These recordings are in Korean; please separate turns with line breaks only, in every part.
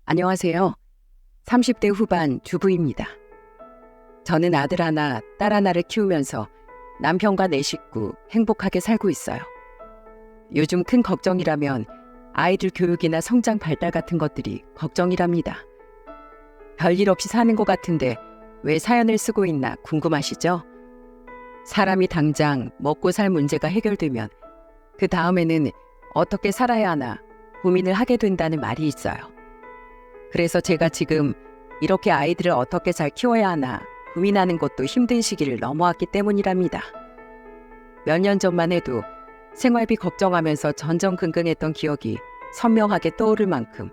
안녕하세요. 30대 후반 주부입니다. 저는 아들 하나, 딸 하나를 키우면서 남편과 네 식구 행복하게 살고 있어요. 요즘 큰 걱정이라면 아이들 교육이나 성장 발달 같은 것들이 걱정이랍니다. 별일 없이 사는 것 같은데 왜 사연을 쓰고 있나 궁금하시죠? 사람이 당장 먹고 살 문제가 해결되면 그 다음에는 어떻게 살아야 하나 고민을 하게 된다는 말이 있어요. 그래서 제가 지금 이렇게 아이들을 어떻게 잘 키워야 하나 고민하는 것도 힘든 시기를 넘어왔기 때문이랍니다. 몇 년 전만 해도 생활비 걱정하면서 전전긍긍했던 기억이 선명하게 떠오를 만큼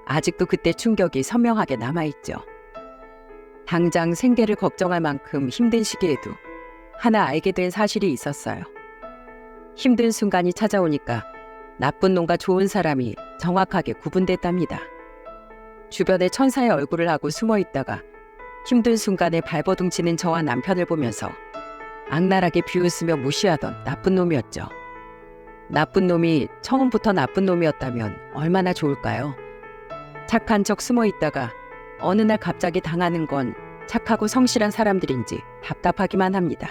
아직도 그때 충격이 선명하게 남아있죠. 당장 생계를 걱정할 만큼 힘든 시기에도 하나 알게 된 사실이 있었어요. 힘든 순간이 찾아오니까 나쁜 놈과 좋은 사람이 정확하게 구분됐답니다. 주변에 천사의 얼굴을 하고 숨어 있다가 힘든 순간에 발버둥 치는 저와 남편을 보면서 악랄하게 비웃으며 무시하던 나쁜 놈이었죠. 나쁜 놈이 처음부터 나쁜 놈이었다면 얼마나 좋을까요? 착한 척 숨어 있다가 어느 날 갑자기 당하는 건 착하고 성실한 사람들인지 답답하기만 합니다.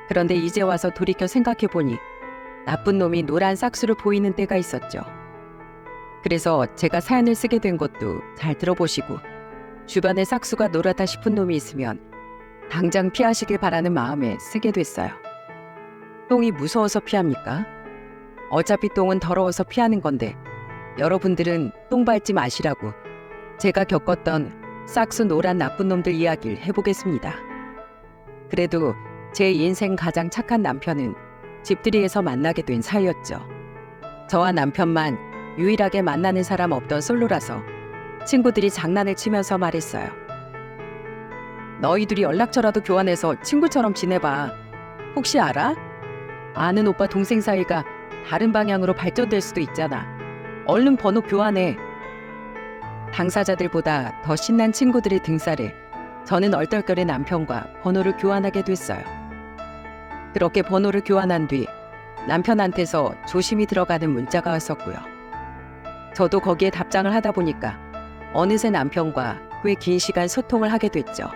그런데 이제 와서 돌이켜 생각해보니 나쁜 놈이 노란 싹수를 보이는 때가 있었죠. 그래서 제가 사연을 쓰게 된 것도 잘 들어보시고 주변에 싹수가 노랗다 싶은 놈이 있으면 당장 피하시길 바라는 마음에 쓰게 됐어요. 똥이 무서워서 피합니까? 어차피 똥은 더러워서 피하는 건데 여러분들은 똥 밟지 마시라고 제가 겪었던 싹수 노란 나쁜 놈들 이야기를 해보겠습니다. 그래도 제 인생 가장 착한 남편은 집들이에서 만나게 된 사이였죠. 저와 남편만 유일하게 만나는 사람 없던 솔로라서 친구들이 장난을 치면서 말했어요. 너희들이 연락처라도 교환해서 친구처럼 지내봐. 혹시 알아? 아는 오빠 동생 사이가 다른 방향으로 발전될 수도 있잖아. 얼른 번호 교환해. 당사자들보다 더 신난 친구들의 등살에 저는 얼떨결에 남편과 번호를 교환하게 됐어요. 그렇게 번호를 교환한 뒤 남편한테서 조심히 들어가는 문자가 왔었고요. 저도 거기에 답장을 하다 보니까 어느새 남편과 꽤 긴 시간 소통을 하게 됐죠.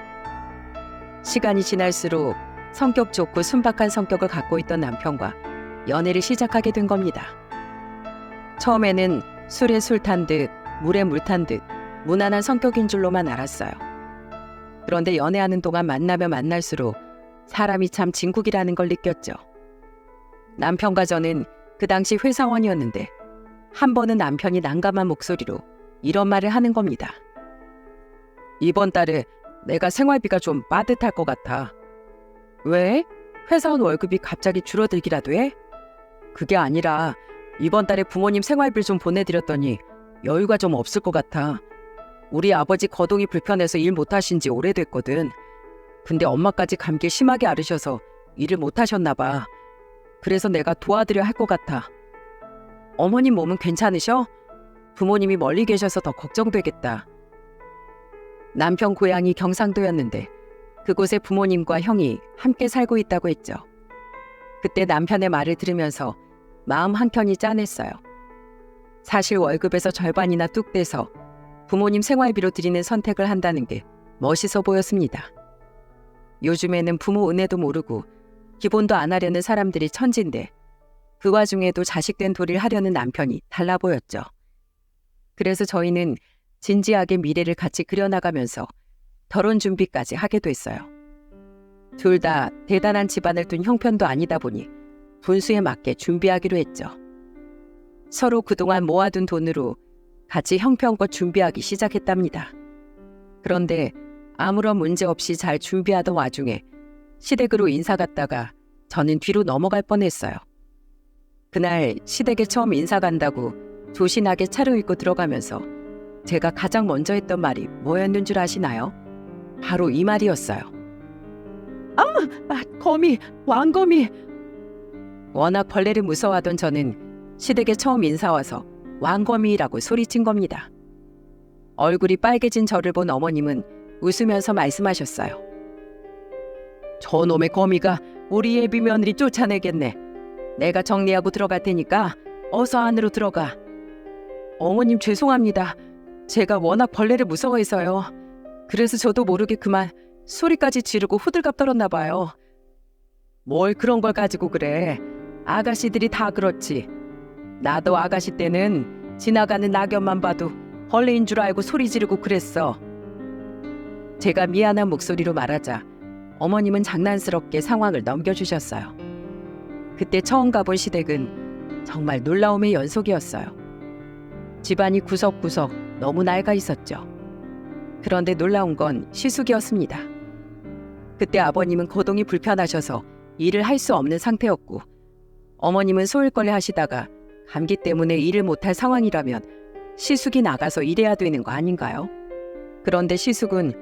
시간이 지날수록 성격 좋고 순박한 성격을 갖고 있던 남편과 연애를 시작하게 된 겁니다. 처음에는 술에 술 탄 듯 물에 물 탄 듯 무난한 성격인 줄로만 알았어요. 그런데 연애하는 동안 만나면 만날수록 사람이 참 진국이라는 걸 느꼈죠. 남편과 저는 그 당시 회사원이었는데 한 번은 남편이 난감한 목소리로 이런 말을 하는 겁니다. 이번 달에 내가 생활비가 좀 빠듯할 것 같아. 왜? 회사원 월급이 갑자기 줄어들기라도 해? 그게 아니라 이번 달에 부모님 생활비를 좀 보내드렸더니 여유가 좀 없을 것 같아. 우리 아버지 거동이 불편해서 일 못하신 지 오래됐거든. 근데 엄마까지 감기 심하게 앓으셔서 일을 못하셨나 봐. 그래서 내가 도와드려 할 것 같아. 어머님 몸은 괜찮으셔? 부모님이 멀리 계셔서 더 걱정되겠다. 남편 고향이 경상도였는데 그곳에 부모님과 형이 함께 살고 있다고 했죠. 그때 남편의 말을 들으면서 마음 한켠이 짠했어요. 사실 월급에서 절반이나 뚝 떼서 부모님 생활비로 드리는 선택을 한다는 게 멋있어 보였습니다. 요즘에는 부모 은혜도 모르고 기본도 안 하려는 사람들이 천진데 그 와중에도 자식된 도리를 하려는 남편이 달라 보였죠. 그래서 저희는 진지하게 미래를 같이 그려나가면서 결혼 준비까지 하게 됐어요. 둘 다 대단한 집안을 둔 형편도 아니다 보니 분수에 맞게 준비하기로 했죠. 서로 그동안 모아둔 돈으로 같이 형편껏 준비하기 시작했답니다. 그런데 아무런 문제 없이 잘 준비하던 와중에 시댁으로 인사 갔다가 저는 뒤로 넘어갈 뻔했어요. 그날 시댁에 처음 인사 간다고 조신하게 차려입고 들어가면서 제가 가장 먼저 했던 말이 뭐였는 줄 아시나요? 바로 이 말이었어요. 거미, 왕거미. 워낙 벌레를 무서워하던 저는 시댁에 처음 인사 와서 왕거미라고 소리친 겁니다. 얼굴이 빨개진 저를 본 어머님은 웃으면서 말씀하셨어요. 저놈의 거미가 우리 예비 며느리 쫓아내겠네. 내가 정리하고 들어갈 테니까 어서 안으로 들어가. 어머님 죄송합니다. 제가 워낙 벌레를 무서워해서요. 그래서 저도 모르게 그만 소리까지 지르고 호들갑 떨었나 봐요. 뭘 그런 걸 가지고 그래. 아가씨들이 다 그렇지. 나도 아가씨 때는 지나가는 낙엽만 봐도 벌레인 줄 알고 소리 지르고 그랬어. 제가 미안한 목소리로 말하자 어머님은 장난스럽게 상황을 넘겨주셨어요. 그때 처음 가본 시댁은 정말 놀라움의 연속이었어요. 집안이 구석구석 너무 낡아 있었죠. 그런데 놀라운 건 시숙이었습니다. 그때 아버님은 거동이 불편하셔서 일을 할 수 없는 상태였고 어머님은 소일거리 하시다가 감기 때문에 일을 못할 상황이라면 시숙이 나가서 일해야 되는 거 아닌가요? 그런데 시숙은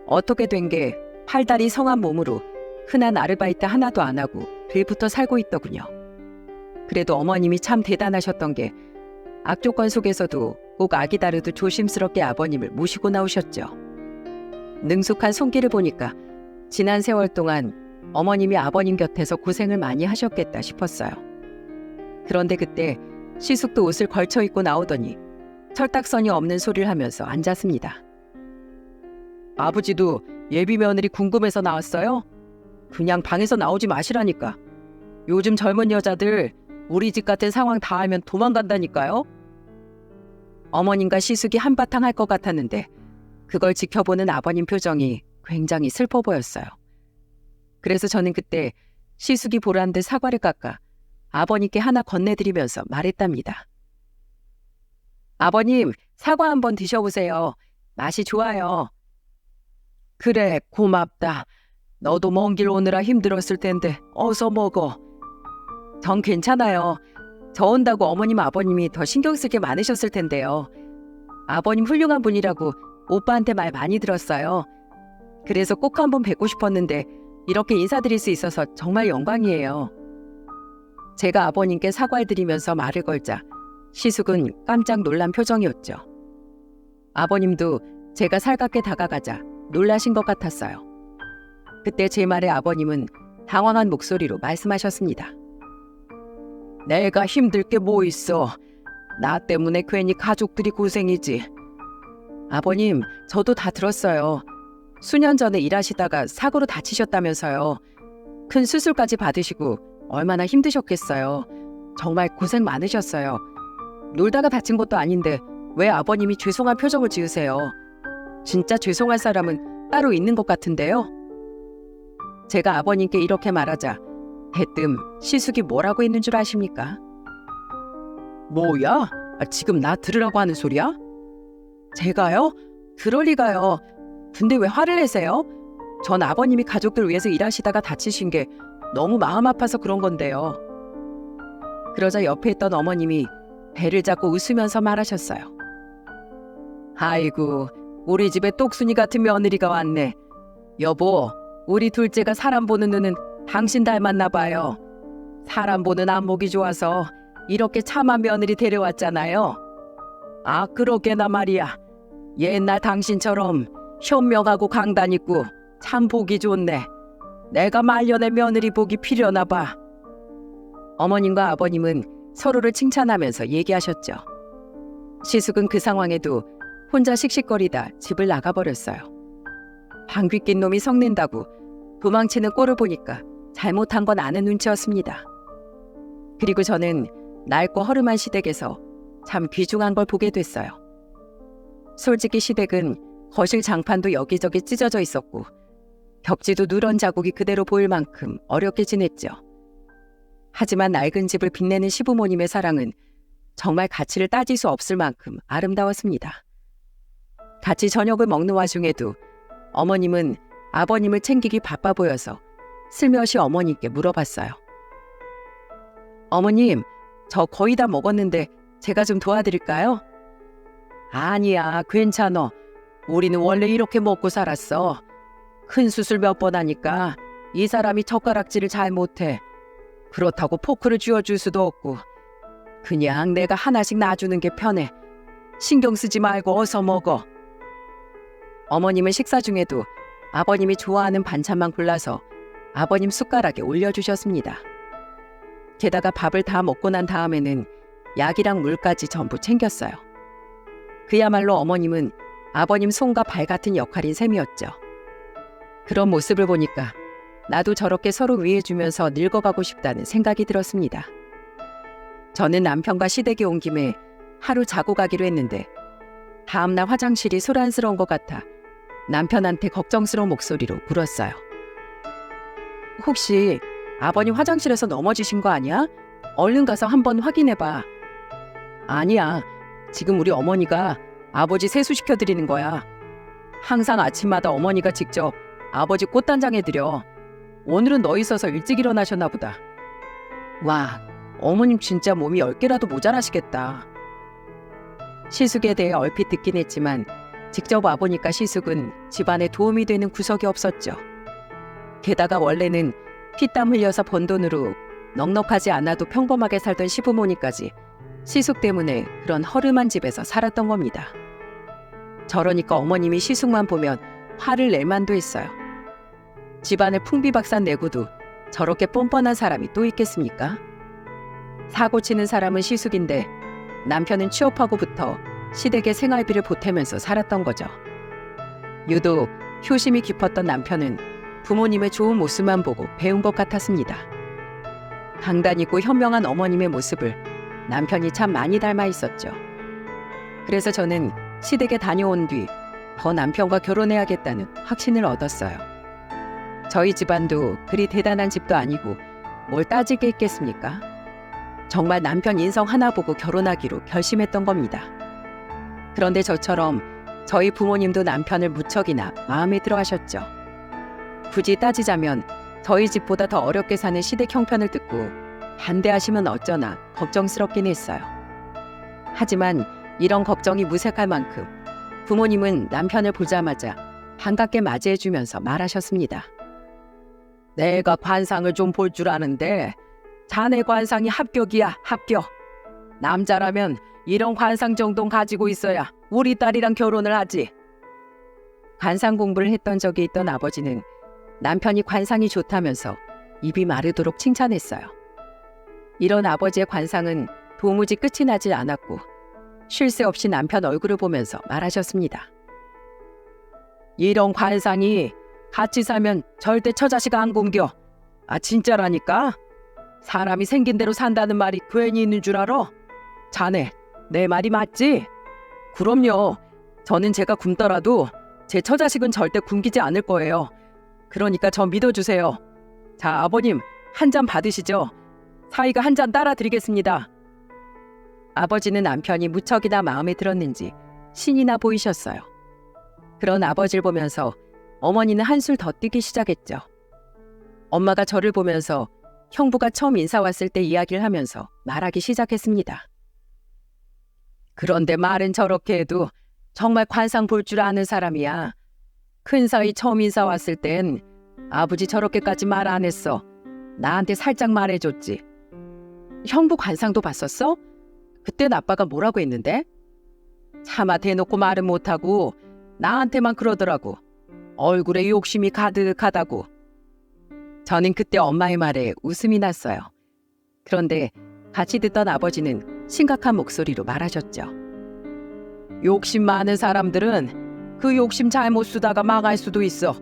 어떻게 된 게 팔다리 성한 몸으로 흔한 아르바이트 하나도 안 하고 빌부터 살고 있더군요. 그래도 어머님이 참 대단하셨던 게 악조건 속에서도 꼭 아기 다루듯 조심스럽게 아버님을 모시고 나오셨죠. 능숙한 손길을 보니까 지난 세월 동안 어머님이 아버님 곁에서 고생을 많이 하셨겠다 싶었어요. 그런데 그때 시숙도 옷을 걸쳐 입고 나오더니 철딱선이 없는 소리를 하면서 앉았습니다. 아버지도 예비 며느리 궁금해서 나왔어요? 그냥 방에서 나오지 마시라니까. 요즘 젊은 여자들 우리 집 같은 상황 다 알면 도망간다니까요. 어머님과 시숙이 한바탕 할 것 같았는데 그걸 지켜보는 아버님 표정이 굉장히 슬퍼 보였어요. 그래서 저는 그때 시숙이 보란 듯 사과를 깎아 아버님께 하나 건네드리면서 말했답니다. 아버님, 사과 한번 드셔보세요. 맛이 좋아요. 그래, 고맙다. 너도 먼 길 오느라 힘들었을 텐데 어서 먹어. 전 괜찮아요. 저 온다고 어머님 아버님이 더 신경 쓸 게 많으셨을 텐데요. 아버님 훌륭한 분이라고 오빠한테 말 많이 들었어요. 그래서 꼭 한번 뵙고 싶었는데 이렇게 인사드릴 수 있어서 정말 영광이에요. 제가 아버님께 사과를 드리면서 말을 걸자 시숙은 깜짝 놀란 표정이었죠. 아버님도 제가 살갑게 다가가자 놀라신 것 같았어요. 그때 제 말에 아버님은 당황한 목소리로 말씀하셨습니다. 내가 힘들 게 뭐 있어. 나 때문에 괜히 가족들이 고생이지. 아버님, 저도 다 들었어요. 수년 전에 일하시다가 사고로 다치셨다면서요. 큰 수술까지 받으시고 얼마나 힘드셨겠어요. 정말 고생 많으셨어요. 놀다가 다친 것도 아닌데 왜 아버님이 죄송한 표정을 지으세요? 진짜 죄송할 사람은 따로 있는 것 같은데요. 제가 아버님께 이렇게 말하자 대뜸 시숙이 뭐라고 했는 줄 아십니까? 뭐야? 지금 나 들으라고 하는 소리야? 제가요? 그럴 리가요. 근데 왜 화를 내세요? 전 아버님이 가족들 위해서 일하시다가 다치신 게 너무 마음 아파서 그런 건데요. 그러자 옆에 있던 어머님이 배를 잡고 웃으면서 말하셨어요. 아이고, 우리 집에 똑순이 같은 며느리가 왔네. 여보, 우리 둘째가 사람 보는 눈은 당신 닮았나 봐요. 사람 보는 안목이 좋아서 이렇게 참한 며느리 데려왔잖아요. 아, 그러게나 말이야. 옛날 당신처럼 현명하고 강단 있고 참 보기 좋네. 내가 말년의 며느리 보기 필요나 봐. 어머님과 아버님은 서로를 칭찬하면서 얘기하셨죠. 시숙은 그 상황에도 혼자 씩씩거리다 집을 나가버렸어요. 방귀 낀 놈이 성낸다고 도망치는 꼴을 보니까 잘못한 건 아는 눈치였습니다. 그리고 저는 낡고 허름한 시댁에서 참 귀중한 걸 보게 됐어요. 솔직히 시댁은 거실 장판도 여기저기 찢어져 있었고 벽지도 누런 자국이 그대로 보일 만큼 어렵게 지냈죠. 하지만 낡은 집을 빛내는 시부모님의 사랑은 정말 가치를 따질 수 없을 만큼 아름다웠습니다. 같이 저녁을 먹는 와중에도 어머님은 아버님을 챙기기 바빠 보여서 슬며시 어머님께 물어봤어요. 어머님, 저 거의 다 먹었는데 제가 좀 도와드릴까요? 아니야, 괜찮어. 우리는 원래 이렇게 먹고 살았어. 큰 수술 몇 번 하니까 이 사람이 젓가락질을 잘 못해. 그렇다고 포크를 쥐어줄 수도 없고 그냥 내가 하나씩 놔주는 게 편해. 신경 쓰지 말고 어서 먹어. 어머님은 식사 중에도 아버님이 좋아하는 반찬만 골라서 아버님 숟가락에 올려주셨습니다. 게다가 밥을 다 먹고 난 다음에는 약이랑 물까지 전부 챙겼어요. 그야말로 어머님은 아버님 손과 발 같은 역할인 셈이었죠. 그런 모습을 보니까 나도 저렇게 서로 위해주면서 늙어가고 싶다는 생각이 들었습니다. 저는 남편과 시댁에 온 김에 하루 자고 가기로 했는데 다음날 화장실이 소란스러운 것 같아 남편한테 걱정스러운 목소리로 물었어요. 혹시 아버님 화장실에서 넘어지신 거 아니야? 얼른 가서 한번 확인해봐. 아니야. 지금 우리 어머니가 아버지 세수시켜드리는 거야. 항상 아침마다 어머니가 직접 아버지 꽃단장해드려. 오늘은 너 있어서 일찍 일어나셨나 보다. 와, 어머님 진짜 몸이 10개라도 모자라시겠다. 시숙에 대해 얼핏 듣긴 했지만 직접 와보니까 시숙은 집안에 도움이 되는 구석이 없었죠. 게다가 원래는 피땀 흘려서 번 돈으로 넉넉하지 않아도 평범하게 살던 시부모님까지 시숙 때문에 그런 허름한 집에서 살았던 겁니다. 저러니까 어머님이 시숙만 보면 화를 낼 만도 했어요. 집안을 풍비박산 내고도 저렇게 뻔뻔한 사람이 또 있겠습니까? 사고 치는 사람은 시숙인데 남편은 취업하고부터 시댁의 생활비를 보태면서 살았던 거죠. 유독 효심이 깊었던 남편은 부모님의 좋은 모습만 보고 배운 것 같았습니다. 강단있고 현명한 어머님의 모습을 남편이 참 많이 닮아 있었죠. 그래서 저는 시댁에 다녀온 뒤 더 남편과 결혼해야겠다는 확신을 얻었어요. 저희 집안도 그리 대단한 집도 아니고 뭘 따질 게 있겠습니까? 정말 남편 인성 하나 보고 결혼하기로 결심했던 겁니다. 그런데 저처럼 저희 부모님도 남편을 무척이나 마음에 들어 하셨죠. 굳이 따지자면 저희 집보다 더 어렵게 사는 시댁 형편을 듣고 반대하시면 어쩌나 걱정스럽긴 했어요. 하지만 이런 걱정이 무색할 만큼 부모님은 남편을 보자마자 반갑게 맞이해주면서 말하셨습니다. 내가 관상을 좀 볼 줄 아는데 자네 관상이 합격이야, 합격. 남자라면 이런 관상 정도는 가지고 있어야 우리 딸이랑 결혼을 하지. 관상 공부를 했던 적이 있던 아버지는 남편이 관상이 좋다면서 입이 마르도록 칭찬했어요. 이런 아버지의 관상은 도무지 끝이 나질 않았고 쉴 새 없이 남편 얼굴을 보면서 말하셨습니다. 이런 관상이 같이 살면 절대 처자식 안 굶겨. 아 진짜라니까? 사람이 생긴 대로 산다는 말이 괜히 있는 줄 알아? 자네, 내 말이 맞지? 그럼요. 저는 제가 굶더라도 제 처자식은 절대 굶기지 않을 거예요. 그러니까 저 믿어주세요. 자, 아버님, 한 잔 받으시죠. 사위가 한 잔 따라 드리겠습니다. 아버지는 남편이 무척이나 마음에 들었는지 신이 나 보이셨어요. 그런 아버지를 보면서 어머니는 한술 더 뛰기 시작했죠. 엄마가 저를 보면서 형부가 처음 인사 왔을 때 이야기를 하면서 말하기 시작했습니다. 그런데 말은 저렇게 해도 정말 관상 볼 줄 아는 사람이야. 큰 사위 처음 인사 왔을 땐 아버지 저렇게까지 말 안 했어. 나한테 살짝 말해줬지. 형부 관상도 봤었어? 그땐 아빠가 뭐라고 했는데? 차마 대놓고 말은 못하고 나한테만 그러더라고. 얼굴에 욕심이 가득하다고. 저는 그때 엄마의 말에 웃음이 났어요. 그런데 같이 듣던 아버지는 심각한 목소리로 말하셨죠. 욕심 많은 사람들은 그 욕심 잘못 쓰다가 망할 수도 있어.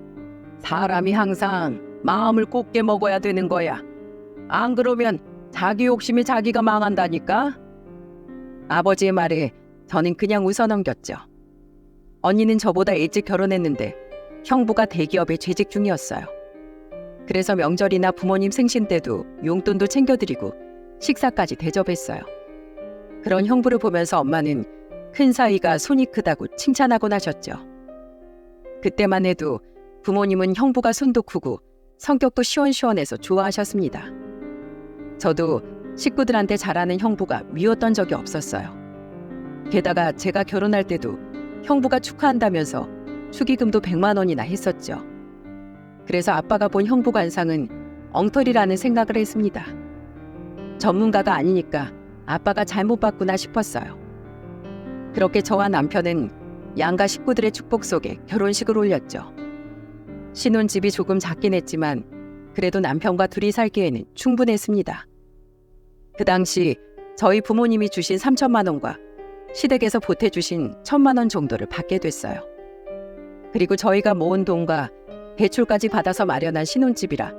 사람이 항상 마음을 곱게 먹어야 되는 거야. 안 그러면 자기 욕심이 자기가 망한다니까. 아버지의 말에 저는 그냥 웃어넘겼죠. 언니는 저보다 일찍 결혼했는데 형부가 대기업에 재직 중이었어요. 그래서 명절이나 부모님 생신 때도 용돈도 챙겨드리고 식사까지 대접했어요. 그런 형부를 보면서 엄마는 큰 사위가 손이 크다고 칭찬하곤 하셨죠. 그때만 해도 부모님은 형부가 손도 크고 성격도 시원시원해서 좋아하셨습니다. 저도 식구들한테 잘하는 형부가 미웠던 적이 없었어요. 게다가 제가 결혼할 때도 형부가 축하한다면서 축의금도 100만 원이나 했었죠. 그래서 아빠가 본 형부 관상은 엉터리라는 생각을 했습니다. 전문가가 아니니까 아빠가 잘못 봤구나 싶었어요. 그렇게 저와 남편은 양가 식구들의 축복 속에 결혼식을 올렸죠. 신혼집이 조금 작긴 했지만 그래도 남편과 둘이 살기에는 충분했습니다. 그 당시 저희 부모님이 주신 3천만 원과 시댁에서 보태주신 1,000만 원 정도를 받게 됐어요. 그리고 저희가 모은 돈과 대출까지 받아서 마련한 신혼집이라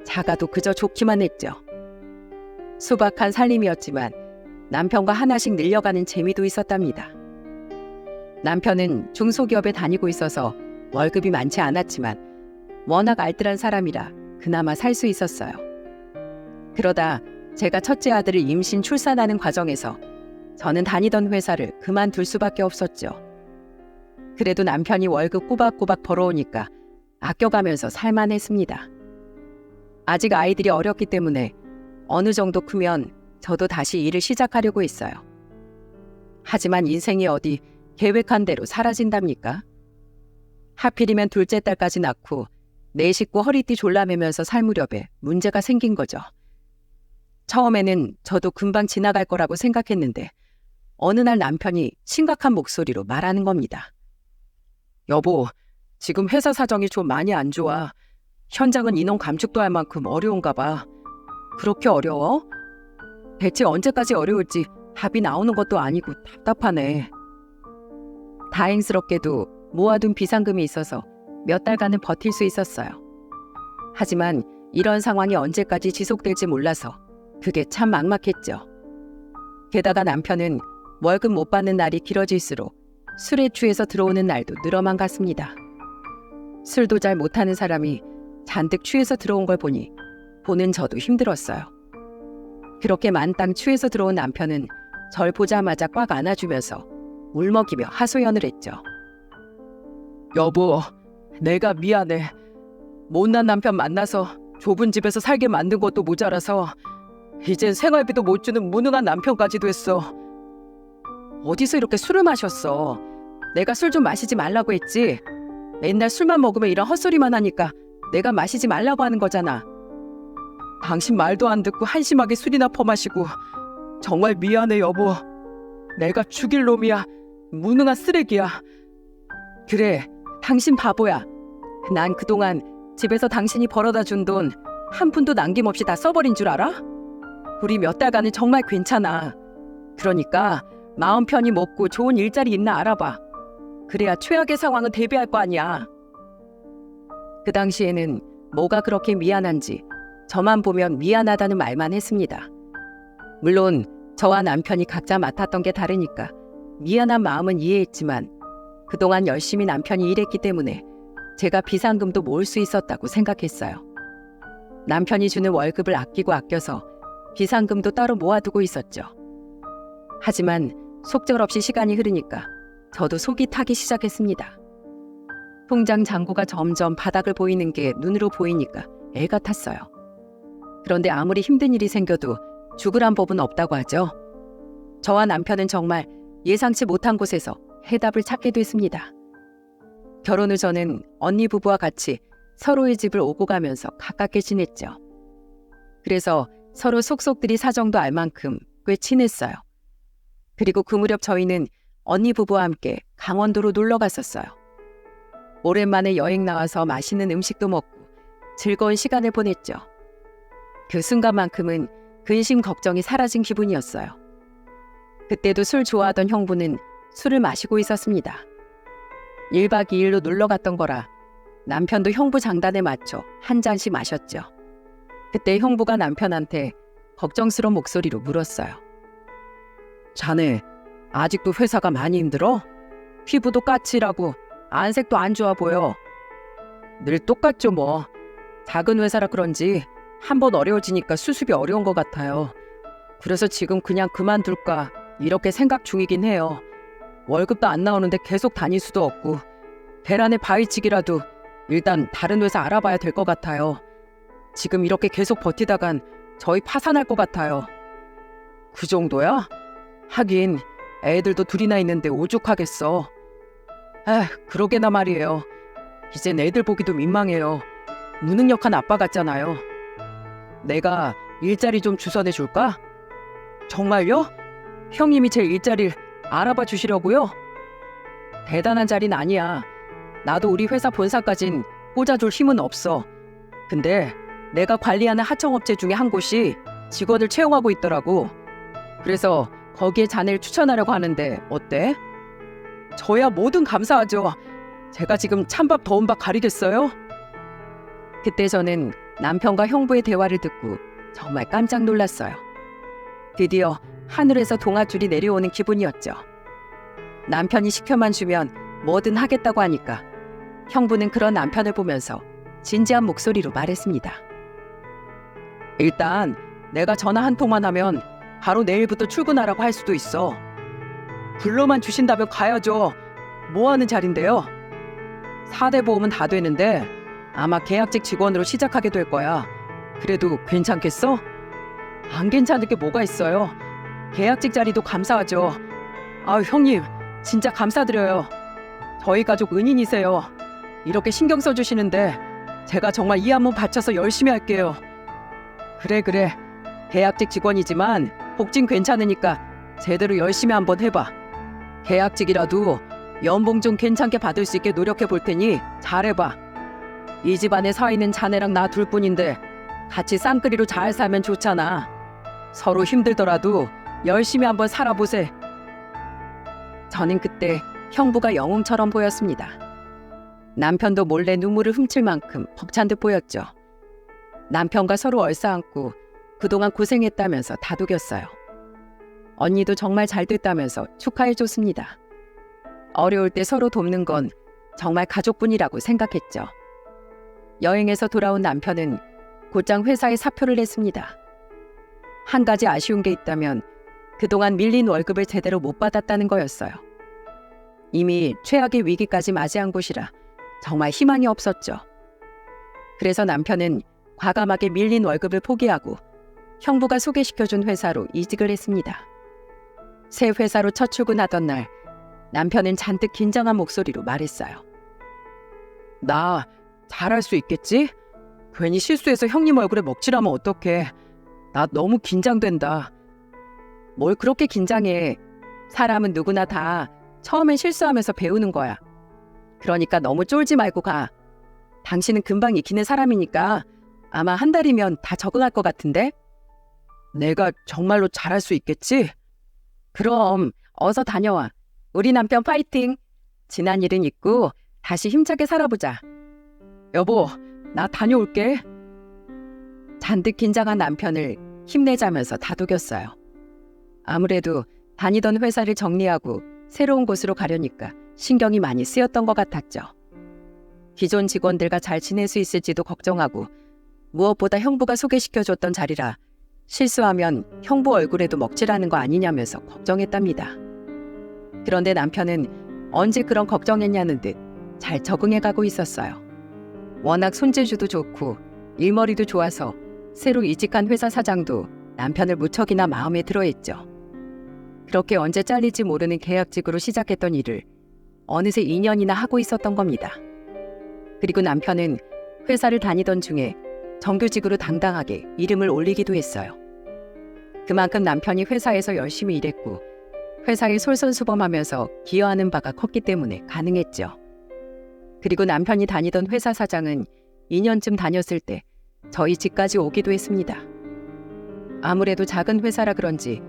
작아도 그저 좋기만 했죠. 소박한 살림이었지만 남편과 하나씩 늘려가는 재미도 있었답니다. 남편은 중소기업에 다니고 있어서 월급이 많지 않았지만 워낙 알뜰한 사람이라 그나마 살 수 있었어요. 그러다 제가 첫째 아들을 임신 출산하는 과정에서 저는 다니던 회사를 그만둘 수밖에 없었죠. 그래도 남편이 월급 꼬박꼬박 벌어오니까 아껴가면서 살만했습니다. 아직 아이들이 어렸기 때문에 어느 정도 크면 저도 다시 일을 시작하려고 했어요. 하지만 인생이 어디 계획한 대로 사라진답니까? 하필이면 둘째 딸까지 낳고 내 식구 허리띠 졸라매면서 살 무렵에 문제가 생긴 거죠. 처음에는 저도 금방 지나갈 거라고 생각했는데 어느 날 남편이 심각한 목소리로 말하는 겁니다. 여보, 지금 회사 사정이 좀 많이 안 좋아. 현장은 인원 감축도 할 만큼 어려운가 봐. 그렇게 어려워? 대체 언제까지 어려울지 답이 나오는 것도 아니고 답답하네. 다행스럽게도 모아둔 비상금이 있어서 몇 달간은 버틸 수 있었어요. 하지만 이런 상황이 언제까지 지속될지 몰라서 그게 참 막막했죠. 게다가 남편은 월급 못 받는 날이 길어질수록 술에 취해서 들어오는 날도 늘어만 갔습니다. 술도 잘 못하는 사람이 잔뜩 취해서 들어온 걸 보니 보는 저도 힘들었어요. 그렇게 만땅 취해서 들어온 남편은 절 보자마자 꽉 안아주면서 울먹이며 하소연을 했죠. 여보, 내가 미안해. 못난 남편 만나서 좁은 집에서 살게 만든 것도 모자라서 이젠 생활비도 못 주는 무능한 남편까지도 했어. 어디서 이렇게 술을 마셨어? 내가 술 좀 마시지 말라고 했지. 맨날 술만 먹으면 이런 헛소리만 하니까 내가 마시지 말라고 하는 거잖아. 당신 말도 안 듣고 한심하게 술이나 퍼마시고 정말 미안해 여보. 내가 죽일 놈이야. 무능한 쓰레기야. 그래, 당신 바보야. 난 그동안 집에서 당신이 벌어다 준 돈 한 푼도 남김없이 다 써버린 줄 알아? 우리 몇 달간은 정말 괜찮아. 그러니까 마음 편히 먹고 좋은 일자리 있나 알아봐. 그래야 최악의 상황은 대비할 거 아니야. 그 당시에는 뭐가 그렇게 미안한지 저만 보면 미안하다는 말만 했습니다. 물론 저와 남편이 각자 맡았던 게 다르니까 미안한 마음은 이해했지만 그동안 열심히 남편이 일했기 때문에 제가 비상금도 모을 수 있었다고 생각했어요. 남편이 주는 월급을 아끼고 아껴서 비상금도 따로 모아두고 있었죠. 하지만 속절없이 시간이 흐르니까 저도 속이 타기 시작했습니다. 통장 잔고가 점점 바닥을 보이는 게 눈으로 보이니까 애가 탔어요. 그런데 아무리 힘든 일이 생겨도 죽으란 법은 없다고 하죠. 저와 남편은 정말 예상치 못한 곳에서 해답을 찾게 됐습니다. 결혼 후 저는 언니 부부와 같이 서로의 집을 오고 가면서 가깝게 지냈죠. 그래서 서로 속속들이 사정도 알 만큼 꽤 친했어요. 그리고 그 무렵 저희는 언니 부부와 함께 강원도로 놀러 갔었어요. 오랜만에 여행 나와서 맛있는 음식도 먹고 즐거운 시간을 보냈죠. 그 순간만큼은 근심 걱정이 사라진 기분이었어요. 그때도 술 좋아하던 형부는 술을 마시고 있었습니다. 1박 2일로 놀러 갔던 거라 남편도 형부 장단에 맞춰 한 잔씩 마셨죠. 그때 형부가 남편한테 걱정스러운 목소리로 물었어요. 자네 아직도 회사가 많이 힘들어? 피부도 까칠하고 안색도 안 좋아 보여. 늘 똑같죠 뭐. 작은 회사라 그런지 한번 어려워지니까 수습이 어려운 것 같아요. 그래서 지금 그냥 그만둘까 이렇게 생각 중이긴 해요. 월급도 안 나오는데 계속 다닐 수도 없고 계란에 바위치기라도 일단 다른 회사 알아봐야 될 것 같아요. 지금 이렇게 계속 버티다간 저희 파산할 것 같아요. 그 정도야? 하긴 애들도 둘이나 있는데 오죽하겠어. 그러게나 말이에요. 이젠 애들 보기도 민망해요. 무능력한 아빠 같잖아요. 내가 일자리 좀 주선해 줄까? 정말요? 형님이 제 일자리를 알아봐 주시려고요? 대단한 자리는 아니야. 나도 우리 회사 본사까진 꽂아줄 힘은 없어. 근데 내가 관리하는 하청업체 중에 한 곳이 직원을 채용하고 있더라고. 그래서 거기에 자네를 추천하려고 하는데 어때? 저야 뭐든 감사하죠. 제가 지금 찬밥 더운 밥 가리겠어요? 그때 저는 남편과 형부의 대화를 듣고 정말 깜짝 놀랐어요. 드디어 하늘에서 동아줄이 내려오는 기분이었죠. 남편이 시켜만 주면 뭐든 하겠다고 하니까 형부는 그런 남편을 보면서 진지한 목소리로 말했습니다. 일단 내가 전화 한 통만 하면 바로 내일부터 출근하라고 할 수도 있어. 불러만 주신다면 가야죠. 뭐 하는 자리인데요? 4대 보험은 다 되는데 아마 계약직 직원으로 시작하게 될 거야. 그래도 괜찮겠어? 안 괜찮을 게 뭐가 있어요. 계약직 자리도 감사하죠. 아유 형님 진짜 감사드려요. 저희 가족 은인이세요. 이렇게 신경 써주시는데 제가 정말 이 한몸 바쳐서 열심히 할게요. 그래 계약직 직원이지만 복진 괜찮으니까 제대로 열심히 한번 해봐. 계약직이라도 연봉 좀 괜찮게 받을 수 있게 노력해 볼 테니 잘해봐. 이 집안의 사위는 자네랑 나 둘뿐인데 같이 쌍끌이로 잘 살면 좋잖아. 서로 힘들더라도 열심히 한번 살아보세. 저는 그때 형부가 영웅처럼 보였습니다. 남편도 몰래 눈물을 훔칠 만큼 벅찬 듯 보였죠. 남편과 서로 얼싸안고 그동안 고생했다면서 다독였어요. 언니도 정말 잘 됐다면서 축하해줬습니다. 어려울 때 서로 돕는 건 정말 가족뿐이라고 생각했죠. 여행에서 돌아온 남편은 곧장 회사에 사표를 냈습니다. 한 가지 아쉬운 게 있다면 그동안 밀린 월급을 제대로 못 받았다는 거였어요. 이미 최악의 위기까지 맞이한 곳이라 정말 희망이 없었죠. 그래서 남편은 과감하게 밀린 월급을 포기하고 형부가 소개시켜준 회사로 이직을 했습니다. 새 회사로 첫 출근하던 날 남편은 잔뜩 긴장한 목소리로 말했어요. 나 잘할 수 있겠지? 괜히 실수해서 형님 얼굴에 먹칠하면 어떡해. 나 너무 긴장된다. 뭘 그렇게 긴장해. 사람은 누구나 다 처음엔 실수하면서 배우는 거야. 그러니까 너무 쫄지 말고 가. 당신은 금방 익히는 사람이니까 아마 한 달이면 다 적응할 것 같은데? 내가 정말로 잘할 수 있겠지? 그럼 어서 다녀와. 우리 남편 파이팅! 지난 일은 잊고 다시 힘차게 살아보자. 여보, 나 다녀올게. 잔뜩 긴장한 남편을 힘내자면서 다독였어요. 아무래도 다니던 회사를 정리하고 새로운 곳으로 가려니까 신경이 많이 쓰였던 것 같았죠. 기존 직원들과 잘 지낼 수 있을지도 걱정하고 무엇보다 형부가 소개시켜줬던 자리라 실수하면 형부 얼굴에도 먹칠하는 거 아니냐면서 걱정했답니다. 그런데 남편은 언제 그런 걱정했냐는 듯 잘 적응해가고 있었어요. 워낙 손재주도 좋고 일머리도 좋아서 새로 이직한 회사 사장도 남편을 무척이나 마음에 들어했죠. 그렇게 언제 잘릴지 모르는 계약직으로 시작했던 일을 어느새 2년이나 하고 있었던 겁니다. 그리고 남편은 회사를 다니던 중에 정규직으로 당당하게 이름을 올리기도 했어요. 그만큼 남편이 회사에서 열심히 일했고 회사에 솔선수범하면서 기여하는 바가 컸기 때문에 가능했죠. 그리고 남편이 다니던 회사 사장은 2년쯤 다녔을 때 저희 집까지 오기도 했습니다. 아무래도 작은 회사라 그런지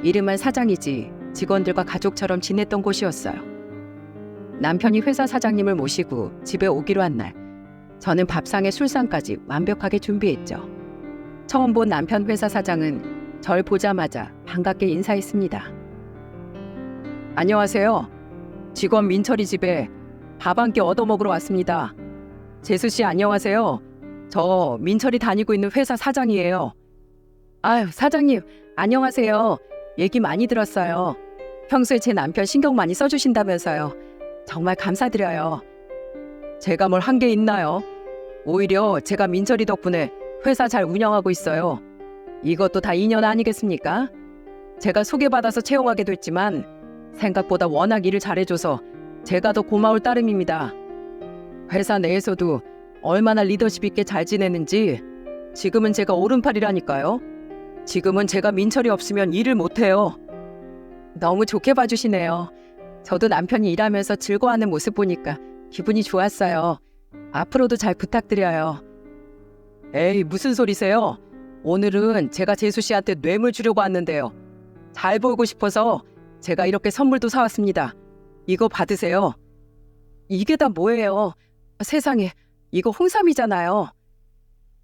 이름만 사장이지 직원들과 가족처럼 지냈던 곳이었어요. 남편이 회사 사장님을 모시고 집에 오기로 한 날, 저는 밥상에 술상까지 완벽하게 준비했죠. 처음 본 남편 회사 사장은 절 보자마자 반갑게 인사했습니다. 안녕하세요. 직원 민철이 집에 밥 한 끼 얻어먹으러 왔습니다. 재수씨 안녕하세요. 저 민철이 다니고 있는 회사 사장이에요. 아유 사장님 안녕하세요. 얘기 많이 들었어요. 평소에 제 남편 신경 많이 써주신다면서요. 정말 감사드려요. 제가 뭘 한 게 있나요? 오히려 제가 민철이 덕분에 회사 잘 운영하고 있어요. 이것도 다 인연 아니겠습니까? 제가 소개받아서 채용하게 됐지만 생각보다 워낙 일을 잘해줘서 제가 더 고마울 따름입니다. 회사 내에서도 얼마나 리더십 있게 잘 지내는지 지금은 제가 오른팔이라니까요. 지금은 제가 민철이 없으면 일을 못해요. 너무 좋게 봐주시네요. 저도 남편이 일하면서 즐거워하는 모습 보니까 기분이 좋았어요. 앞으로도 잘 부탁드려요. 에이 무슨 소리세요? 오늘은 제가 재수 씨한테 뇌물 주려고 왔는데요. 잘 보이고 싶어서 제가 이렇게 선물도 사왔습니다. 이거 받으세요. 이게 다 뭐예요? 세상에, 이거 홍삼이잖아요.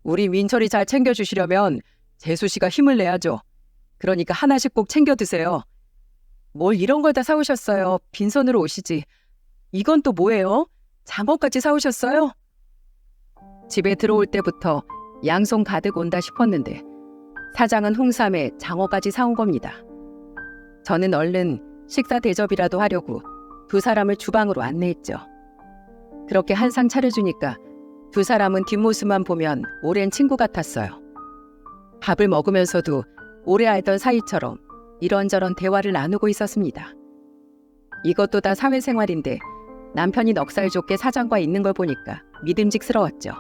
우리 민철이 잘 챙겨주시려면 재수 씨가 힘을 내야죠. 그러니까 하나씩 꼭 챙겨 드세요. 뭘 이런 걸 다 사오셨어요. 빈손으로 오시지. 이건 또 뭐예요? 장어까지 사오셨어요? 집에 들어올 때부터 양손 가득 온다 싶었는데 사장은 홍삼에 장어까지 사온 겁니다. 저는 얼른 식사 대접이라도 하려고 두 사람을 주방으로 안내했죠. 그렇게 한 상 차려주니까 두 사람은 뒷모습만 보면 오랜 친구 같았어요. 밥을 먹으면서도 오래 알던 사이처럼 이런저런 대화를 나누고 있었습니다. 이것도 다 사회생활인데 남편이 넉살 좋게 사장과 있는 걸 보니까 믿음직스러웠죠.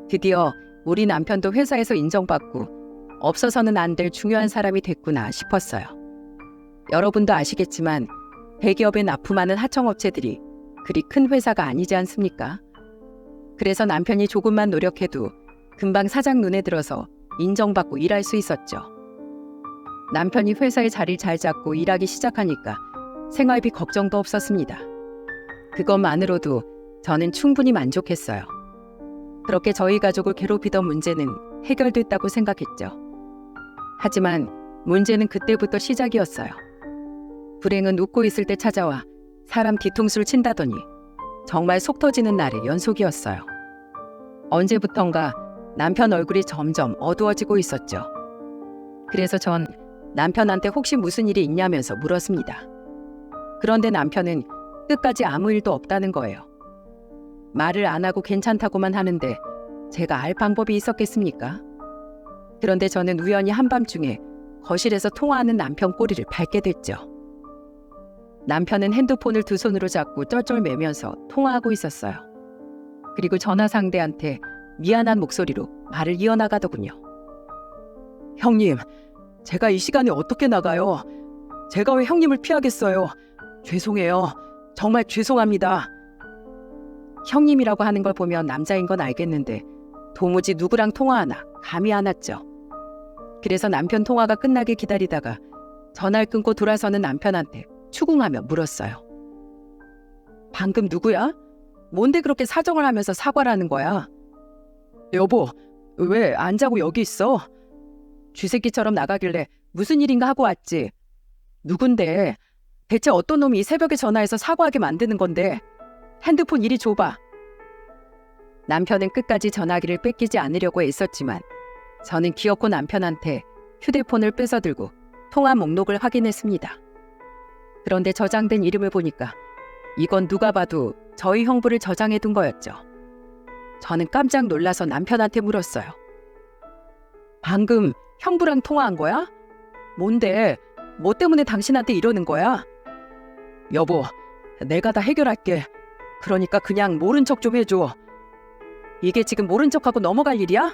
드디어 우리 남편도 회사에서 인정받고 없어서는 안 될 중요한 사람이 됐구나 싶었어요. 여러분도 아시겠지만 대기업에 납품하는 하청업체들이 그리 큰 회사가 아니지 않습니까? 그래서 남편이 조금만 노력해도 금방 사장 눈에 들어서 인정받고 일할 수 있었죠. 남편이 회사에 자리를 잘 잡고 일하기 시작하니까 생활비 걱정도 없었습니다. 그것만으로도 저는 충분히 만족했어요. 그렇게 저희 가족을 괴롭히던 문제는 해결됐다고 생각했죠. 하지만 문제는 그때부터 시작이었어요. 불행은 웃고 있을 때 찾아와 사람 뒤통수를 친다더니 정말 속 터지는 날의 연속이었어요. 언제부턴가 남편 얼굴이 점점 어두워지고 있었죠. 그래서 전 남편한테 혹시 무슨 일이 있냐면서 물었습니다. 그런데 남편은 끝까지 아무 일도 없다는 거예요. 말을 안 하고 괜찮다고만 하는데 제가 알 방법이 있었겠습니까? 그런데 저는 우연히 한밤중에 거실에서 통화하는 남편 꼬리를 밟게 됐죠. 남편은 핸드폰을 두 손으로 잡고 쩔쩔매면서 통화하고 있었어요. 그리고 전화 상대한테 미안한 목소리로 말을 이어나가더군요. 형님, 제가 이 시간에 어떻게 나가요? 제가 왜 형님을 피하겠어요? 죄송해요. 정말 죄송합니다. 형님이라고 하는 걸 보면 남자인 건 알겠는데 도무지 누구랑 통화하나 감이 안 왔죠. 그래서 남편 통화가 끝나게 기다리다가 전화를 끊고 돌아서는 남편한테 추궁하며 물었어요. 방금 누구야? 뭔데 그렇게 사정을 하면서 사과를 하는 거야? 여보, 왜 안 자고 여기 있어? 쥐새끼처럼 나가길래 무슨 일인가 하고 왔지. 누군데? 대체 어떤 놈이 이 새벽에 전화해서 사과하게 만드는 건데? 핸드폰 이리 줘봐. 남편은 끝까지 전화기를 뺏기지 않으려고 애썼지만 저는 기어코 남편한테 휴대폰을 뺏어들고 통화 목록을 확인했습니다. 그런데 저장된 이름을 보니까 이건 누가 봐도 저희 형부를 저장해둔 거였죠. 저는 깜짝 놀라서 남편한테 물었어요. 방금 형부랑 통화한 거야? 뭔데? 뭐 때문에 당신한테 이러는 거야? 여보, 내가 다 해결할게. 그러니까 그냥 모른 척 좀 해줘. 이게 지금 모른 척하고 넘어갈 일이야?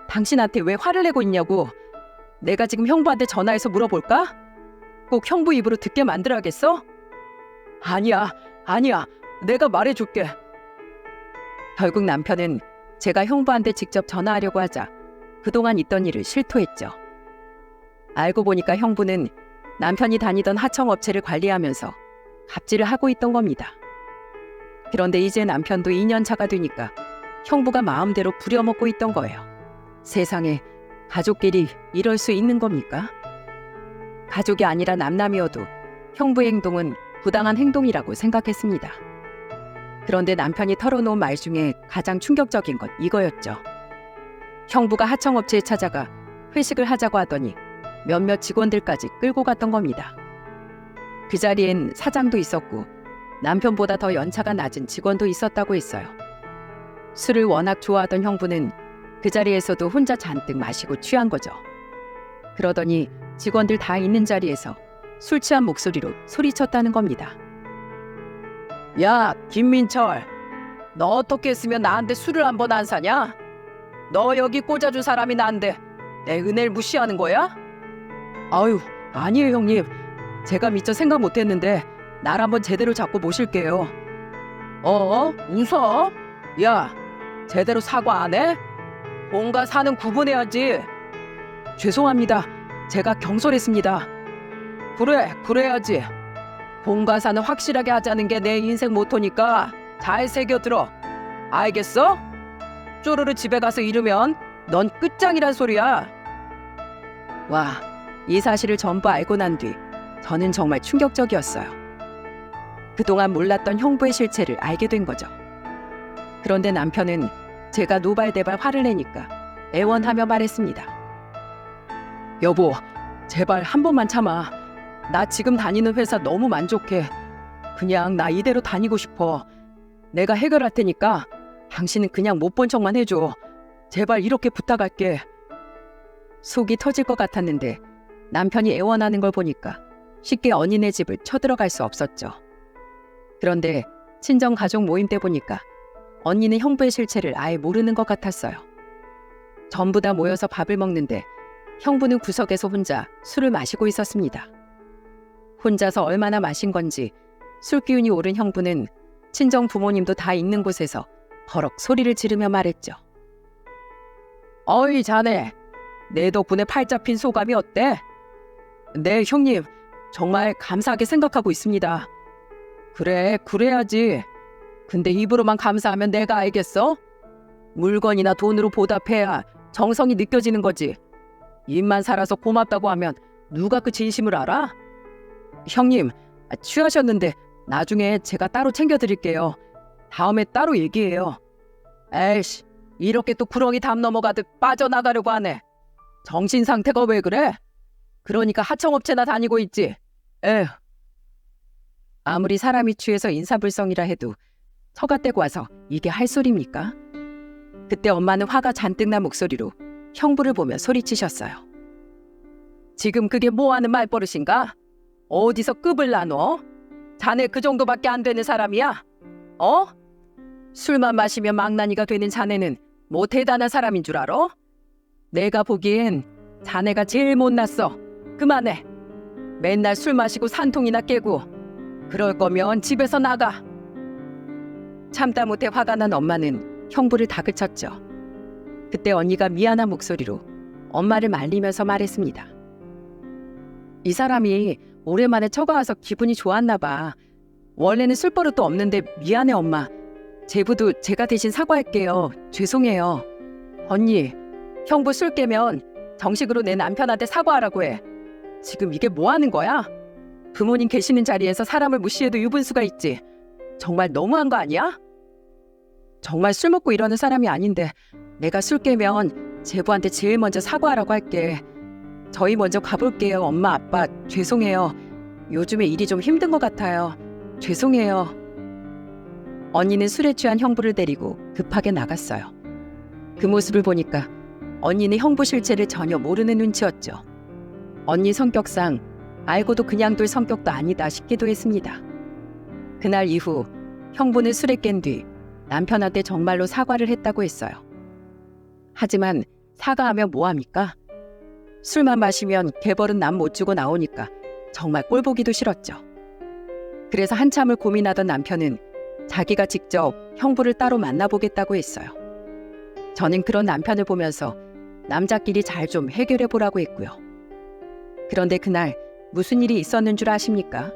당신한테 왜 화를 내고 있냐고. 내가 지금 형부한테 전화해서 물어볼까? 꼭 형부 입으로 듣게 만들어야겠어? 아니야, 내가 말해줄게. 결국 남편은 제가 형부한테 직접 전화하려고 하자 그동안 있던 일을 실토했죠. 알고 보니까 형부는 남편이 다니던 하청업체를 관리하면서 갑질을 하고 있던 겁니다. 그런데 이제 남편도 2년 차가 되니까 형부가 마음대로 부려먹고 있던 거예요. 세상에, 가족끼리 이럴 수 있는 겁니까? 가족이 아니라 남남이어도 형부의 행동은 부당한 행동이라고 생각했습니다. 그런데 남편이 털어놓은 말 중에 가장 충격적인 건 이거였죠. 형부가 하청업체에 찾아가 회식을 하자고 하더니 몇몇 직원들까지 끌고 갔던 겁니다. 그 자리엔 사장도 있었고 남편보다 더 연차가 낮은 직원도 있었다고 했어요. 술을 워낙 좋아하던 형부는 그 자리에서도 혼자 잔뜩 마시고 취한 거죠. 그러더니 직원들 다 있는 자리에서 술 취한 목소리로 소리쳤다는 겁니다. 야, 김민철, 너 어떻게 했으면 나한테 술을 한 번 안 사냐? 너 여기 꽂아준 사람이 난데 내 은혜를 무시하는 거야? 아유, 아니에요 형님. 제가 미처 생각 못했는데 날 한번 제대로 잡고 모실게요. 웃어? 야, 제대로 사과 안 해? 공과 사는 구분해야지. 죄송합니다. 제가 경솔했습니다. 그래, 그래야지. 본가사는 확실하게 하자는 게 내 인생 모토니까 잘 새겨들어. 알겠어? 쪼르르 집에 가서 이르면 넌 끝장이란 소리야. 와, 이 사실을 전부 알고 난 뒤 저는 정말 충격적이었어요. 그동안 몰랐던 형부의 실체를 알게 된 거죠. 그런데 남편은 제가 노발대발 화를 내니까 애원하며 말했습니다. 여보, 제발 한 번만 참아. 나 지금 다니는 회사 너무 만족해. 그냥 나 이대로 다니고 싶어. 내가 해결할 테니까 당신은 그냥 못 본 척만 해줘. 제발 이렇게 부탁할게. 속이 터질 것 같았는데 남편이 애원하는 걸 보니까 쉽게 언니네 집을 쳐들어갈 수 없었죠. 그런데 친정 가족 모임 때 보니까 언니는 형부의 실체를 아예 모르는 것 같았어요. 전부 다 모여서 밥을 먹는데 형부는 구석에서 혼자 술을 마시고 있었습니다. 혼자서 얼마나 마신 건지 술 기운이 오른 형부는 친정 부모님도 다 있는 곳에서 버럭 소리를 지르며 말했죠. 어이 자네, 내 덕분에 팔 잡힌 소감이 어때? 네 형님, 정말 감사하게 생각하고 있습니다. 그래, 그래야지. 근데 입으로만 감사하면 내가 알겠어? 물건이나 돈으로 보답해야 정성이 느껴지는 거지. 입만 살아서 고맙다고 하면 누가 그 진심을 알아? 형님, 취하셨는데 나중에 제가 따로 챙겨드릴게요. 다음에 따로 얘기해요. 에이씨, 이렇게 또 구렁이 담 넘어가듯 빠져나가려고 하네. 정신 상태가 왜 그래? 그러니까 하청업체나 다니고 있지. 에휴. 아무리 사람이 취해서 인사불성이라 해도 처갓대고 와서 이게 할 소리입니까? 그때 엄마는 화가 잔뜩 난 목소리로 형부를 보며 소리치셨어요. 지금 그게 뭐하는 말버릇인가? 어디서 급을 나눠? 자네 그 정도밖에 안 되는 사람이야? 어? 술만 마시면 망나니가 되는 자네는 뭐 대단한 사람인 줄 알아? 내가 보기엔 자네가 제일 못났어. 그만해. 맨날 술 마시고 산통이나 깨고. 그럴 거면 집에서 나가. 참다 못해 화가 난 엄마는 형부를 다그쳤죠. 그때 언니가 미안한 목소리로 엄마를 말리면서 말했습니다. 이 사람이 오랜만에 처가와서 기분이 좋았나 봐. 원래는 술버릇도 없는데 미안해 엄마. 제부도 제가 대신 사과할게요. 죄송해요. 언니, 형부 술 깨면 정식으로 내 남편한테 사과하라고 해. 지금 이게 뭐 하는 거야? 부모님 계시는 자리에서 사람을 무시해도 유분수가 있지. 정말 너무한 거 아니야? 정말 술 먹고 이러는 사람이 아닌데 내가 술 깨면 제부한테 제일 먼저 사과하라고 할게. 저희 먼저 가볼게요. 엄마, 아빠, 죄송해요. 요즘에 일이 좀 힘든 것 같아요. 죄송해요. 언니는 술에 취한 형부를 데리고 급하게 나갔어요. 그 모습을 보니까 언니는 형부 실체를 전혀 모르는 눈치였죠. 언니 성격상 알고도 그냥 둘 성격도 아니다 싶기도 했습니다. 그날 이후 형부는 술에 깬 뒤 남편한테 정말로 사과를 했다고 했어요. 하지만 사과하면 뭐합니까? 술만 마시면 개벌은 남 못 주고 나오니까 정말 꼴보기도 싫었죠. 그래서 한참을 고민하던 남편은 자기가 직접 형부를 따로 만나보겠다고 했어요. 저는 그런 남편을 보면서 남자끼리 잘 좀 해결해 보라고 했고요. 그런데 그날 무슨 일이 있었는 줄 아십니까?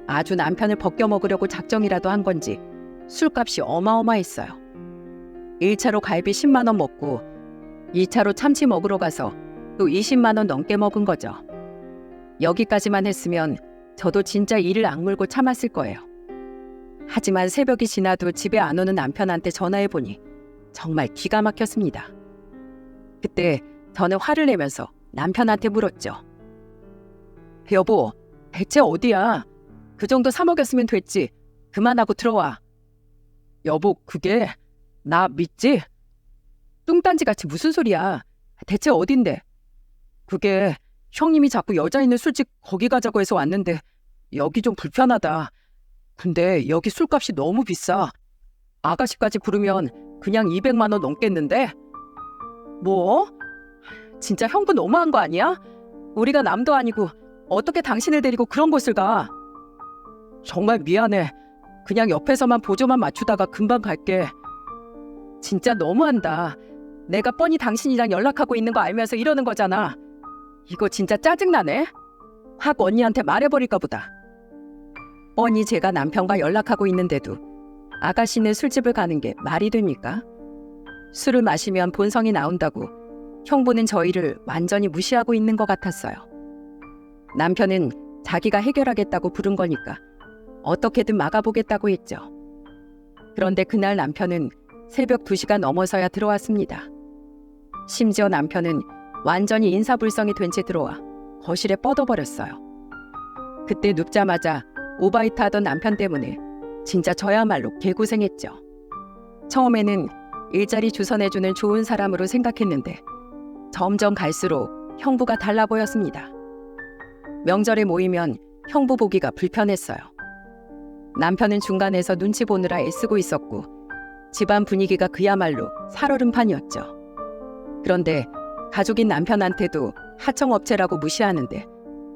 아주 남편을 벗겨먹으려고 작정이라도 한 건지 술값이 어마어마했어요. 1차로 갈비 10만 원 먹고 2차로 참치 먹으러 가서 또 20만 원 넘게 먹은 거죠. 여기까지만 했으면 저도 진짜 이를 악물고 참았을 거예요. 하지만 새벽이 지나도 집에 안 오는 남편한테 전화해보니 정말 기가 막혔습니다. 그때 저는 화를 내면서 남편한테 물었죠. 여보, 대체 어디야? 그 정도 사 먹였으면 됐지. 그만하고 들어와. 여보, 그게 나 믿지? 뚱딴지같이 무슨 소리야. 대체 어딘데? 그게 형님이 자꾸 여자 있는 술집 거기 가자고 해서 왔는데 여기 좀 불편하다. 근데 여기 술값이 너무 비싸. 아가씨까지 부르면 그냥 200만 원 넘겠는데? 뭐? 진짜 형부 너무한 거 아니야? 우리가 남도 아니고 어떻게 당신을 데리고 그런 곳을 가? 정말 미안해. 그냥 옆에서만 보조만 맞추다가 금방 갈게. 진짜 너무한다. 내가 뻔히 당신이랑 연락하고 있는 거 알면서 이러는 거잖아. 이거 진짜 짜증나네. 확 언니한테 말해버릴까 보다. 뻔히 제가 남편과 연락하고 있는데도 아가씨네 술집을 가는 게 말이 됩니까? 술을 마시면 본성이 나온다고 형부는 저희를 완전히 무시하고 있는 것 같았어요. 남편은 자기가 해결하겠다고 부른 거니까 어떻게든 막아보겠다고 했죠. 그런데 그날 남편은 새벽 2시가 넘어서야 들어왔습니다. 심지어 남편은 완전히 인사불성이 된 채 들어와 거실에 뻗어버렸어요. 그때 눕자마자 오바이트 하던 남편 때문에 진짜 저야말로 개고생했죠. 처음에는 일자리 주선해주는 좋은 사람으로 생각했는데 점점 갈수록 형부가 달라 보였습니다. 명절에 모이면 형부 보기가 불편했어요. 남편은 중간에서 눈치 보느라 애쓰고 있었고 집안 분위기가 그야말로 살얼음판이었죠. 그런데 가족인 남편한테도 하청업체라고 무시하는데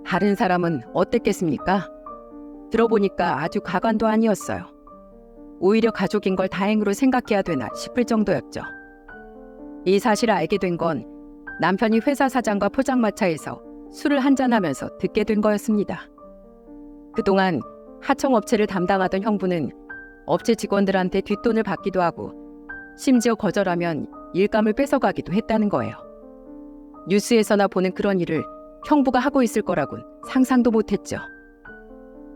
다른 사람은 어땠겠습니까? 들어보니까 아주 가관도 아니었어요. 오히려 가족인 걸 다행으로 생각해야 되나 싶을 정도였죠. 이 사실을 알게 된 건 남편이 회사 사장과 포장마차에서 술을 한잔하면서 듣게 된 거였습니다. 그동안 하청업체를 담당하던 형부는 업체 직원들한테 뒷돈을 받기도 하고 심지어 거절하면 일감을 뺏어가기도 했다는 거예요. 뉴스에서나 보는 그런 일을 형부가 하고 있을 거라곤 상상도 못했죠.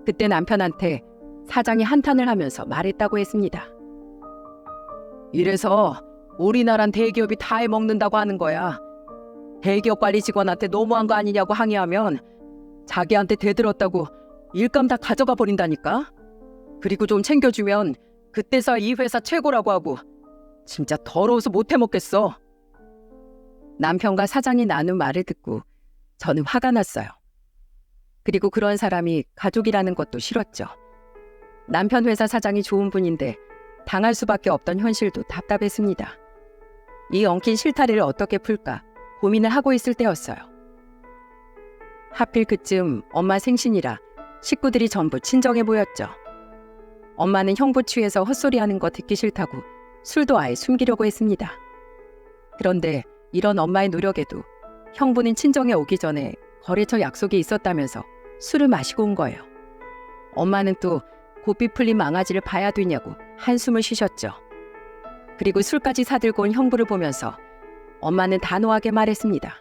그때 남편한테 사장이 한탄을 하면서 말했다고 했습니다. 이래서 우리나란 대기업이 다 해먹는다고 하는 거야. 대기업 관리 직원한테 너무한 거 아니냐고 항의하면 자기한테 대들었다고 일감 다 가져가 버린다니까. 그리고 좀 챙겨주면 그때서 이 회사 최고라고 하고 진짜 더러워서 못 해먹겠어. 남편과 사장이 나눈 말을 듣고 저는 화가 났어요. 그리고 그런 사람이 가족이라는 것도 싫었죠. 남편 회사 사장이 좋은 분인데 당할 수밖에 없던 현실도 답답했습니다. 이 엉킨 실타래를 어떻게 풀까 고민을 하고 있을 때였어요. 하필 그쯤 엄마 생신이라 식구들이 전부 친정해 보였죠. 엄마는 형부 취해서 헛소리하는 거 듣기 싫다고 술도 아예 숨기려고 했습니다. 그런데 이런 엄마의 노력에도 형부는 친정에 오기 전에 거래처 약속이 있었다면서 술을 마시고 온 거예요. 엄마는 또 고삐 풀린 망아지를 봐야 되냐고 한숨을 쉬셨죠. 그리고 술까지 사들고 온 형부를 보면서 엄마는 단호하게 말했습니다.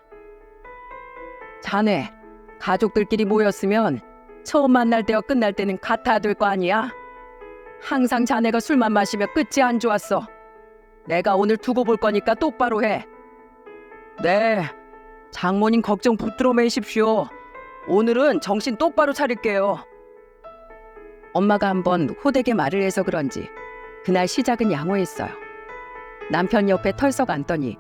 자네, 가족들끼리 모였으면 처음 만날 때와 끝날 때는 같아야 될 거 아니야? 항상 자네가 술만 마시면 끝이 안 좋았어. 내가 오늘 두고 볼 거니까 똑바로 해. 네, 장모님 걱정 붙들어 매십시오. 오늘은 정신 똑바로 차릴게요. 엄마가 한번 호되게 말을 해서 그런지 그날 시작은 양호했어요. 남편 옆에 털썩 앉더니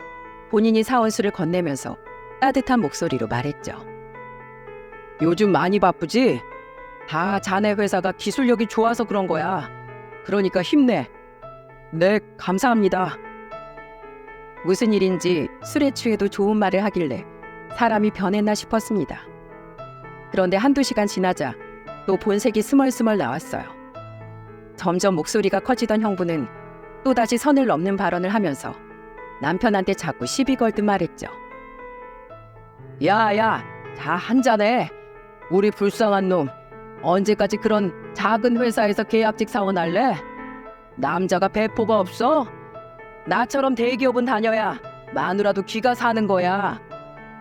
본인이 사온 술을 건네면서 따뜻한 목소리로 말했죠. 요즘 많이 바쁘지? 다 자네 회사가 기술력이 좋아서 그런 거야. 그러니까 힘내. 네, 감사합니다. 무슨 일인지 술에 취해도 좋은 말을 하길래 사람이 변했나 싶었습니다. 그런데 한두 시간 지나자 또 본색이 스멀스멀 나왔어요. 점점 목소리가 커지던 형부는 또다시 선을 넘는 발언을 하면서 남편한테 자꾸 시비 걸듯 말했죠. 야야, 자 한잔해. 우리 불쌍한 놈, 언제까지 그런 작은 회사에서 계약직 사원할래? 남자가 배포가 없어? 나처럼 대기업은 다녀야 마누라도 귀가 사는 거야.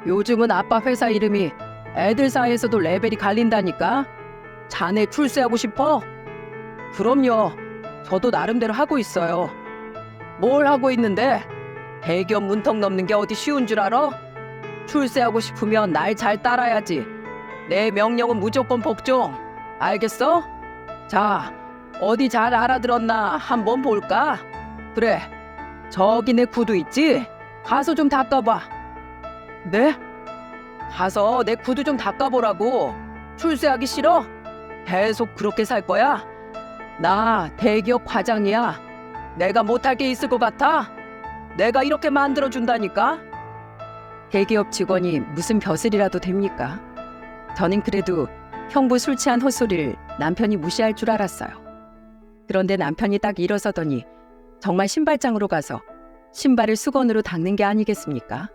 요즘은 아빠 회사 이름이 애들 사이에서도 레벨이 갈린다니까. 자네 출세하고 싶어? 그럼요. 저도 나름대로 하고 있어요. 뭘 하고 있는데? 대기업 문턱 넘는 게 어디 쉬운 줄 알아? 출세하고 싶으면 날 잘 따라야지. 내 명령은 무조건 복종. 알겠어? 자, 어디 잘 알아들었나 한번 볼까? 그래, 저기 내 구두 있지? 가서 좀 닦아봐. 네? 가서 내 구두 좀 닦아보라고. 출세하기 싫어? 계속 그렇게 살 거야? 나 대기업 과장이야. 내가 못할 게 있을 것 같아? 내가 이렇게 만들어준다니까? 대기업 직원이 무슨 벼슬이라도 됩니까? 저는 그래도 형부 술 취한 헛소리를 남편이 무시할 줄 알았어요. 그런데 남편이 딱 일어서더니 정말 신발장으로 가서 신발을 수건으로 닦는 게 아니겠습니까?